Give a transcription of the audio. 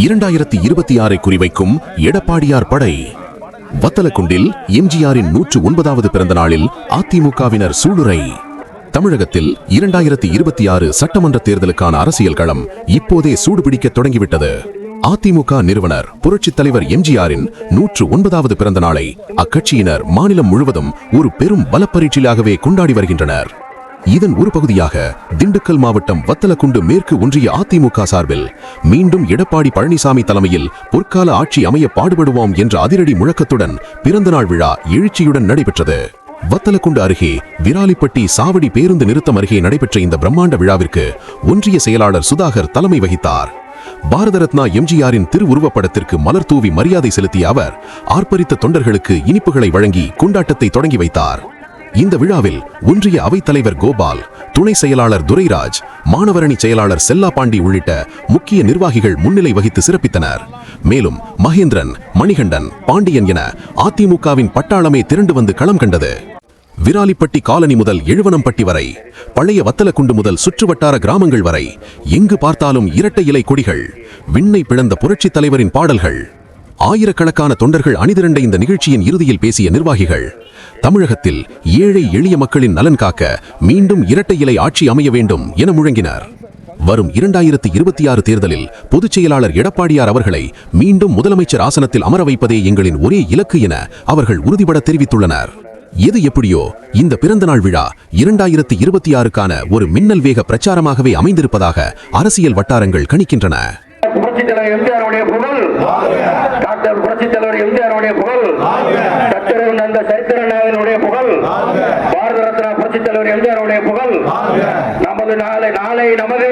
2026 குறிவைக்கும் எடப்பாடியார் படை. வத்தலக்குண்டில் எம்ஜிஆரின் 109வது பிறந்த நாளில் அதிமுகவினர் சூளுரை. தமிழகத்தில் 2026 சட்டமன்ற தேர்தலுக்கான அரசியல் களம் இப்போதே சூடுபிடிக்க தொடங்கிவிட்டது. அதிமுக நிறுவனர் புரட்சித் தலைவர் எம்ஜிஆரின் 109வது பிறந்த நாளை அக்கட்சியினர் மாநிலம் முழுவதும் ஒரு பெரும் பலப்பரீட்சையாகவே கொண்டாடி வருகின்றனர். இதன் ஒரு பகுதியாக திண்டுக்கல் மாவட்டம் வத்தலக்குண்டு மேற்கு ஒன்றிய அதிமுக சார்பில் மீண்டும் எடப்பாடி பழனிசாமி தலைமையில் பொற்கால ஆட்சி அமைய பாடுபடுவோம் என்ற அதிரடி முழக்கத்துடன் பிறந்தநாள் விழா எழுச்சியுடன் நடைபெற்றது. வத்தலக்குண்டு அருகே விராலிப்பட்டி சாவடி பேருந்து நிறுத்தம் அருகே நடைபெற்ற இந்த பிரம்மாண்ட விழாவிற்கு ஒன்றிய செயலாளர் சுதாகர் தலைமை வகித்தார். பாரத ரத்னா எம்ஜிஆரின் திருவுருவப்படத்திற்கு மலர் தூவி மரியாதை செலுத்திய அவர் ஆர்ப்பரித்த தொண்டர்களுக்கு இனிப்புகளை வழங்கி கொண்டாட்டத்தை தொடங்கி வைத்தார். இந்த விழாவில் ஒன்றிய அவைத் தலைவர் கோபால், துணை செயலாளர் துரைராஜ், மாணவரணி செயலாளர் செல்லாபாண்டி உள்ளிட்ட முக்கிய நிர்வாகிகள் முன்னிலை வகித்து சிறப்பித்தனர். மேலும் மகேந்திரன், மணிகண்டன், பாண்டியன் என அதிமுகவின் பட்டாளமே திரண்டு வந்து களம் கண்டது. விராலிப்பட்டி காலனி முதல் எழுவனம்பட்டி வரை, பழைய வத்தலக்குண்டு முதல் சுற்றுவட்டார கிராமங்கள் வரை எங்கு பார்த்தாலும் இரட்டை இலை கொடிகள், விண்ணை பிளந்த புரட்சித் தலைவரின் பாடல்கள். ஆயிரக்கணக்கான தொண்டர்கள் அணிதிரண்ட இந்த நிகழ்ச்சியின் இறுதியில் பேசிய நிர்வாகிகள், தமிழகத்தில் ஏழை எளிய மக்களின் நலன் காக்க மீண்டும் இரட்டை இலை ஆட்சி அமைய வேண்டும் என முழங்கினர். வரும் 2026 தேர்தலில் பொதுச் செயலாளர் எடப்பாடியார் அவர்களை மீண்டும் முதலமைச்சர் ஆசனத்தில் அமர வைப்பதே எங்களின் ஒரே இலக்கு என அவர்கள் உறுதிபட தெரிவித்துள்ளனர். எது எப்படியோ இந்த பிறந்தநாள் விழா 2026க்கான ஒரு மின்னல் வேக பிரச்சாரமாகவே அமைந்திருப்பதாக அரசியல் வட்டாரங்கள் கணிக்கின்றன. புரட்சித் தலைவர் எம்ஜிஆருடைய புகழ், டாக்டர் புரட்சித் தலைவர் எம்ஜிஆருடைய புகழ், சத்திரம் நந்த சரித்திரநாதனுடைய புகழ், பாரத ரத்னா புரட்சித் தலைவர் எம்ஜிஆருடைய புகழ். நமது நாளை நமது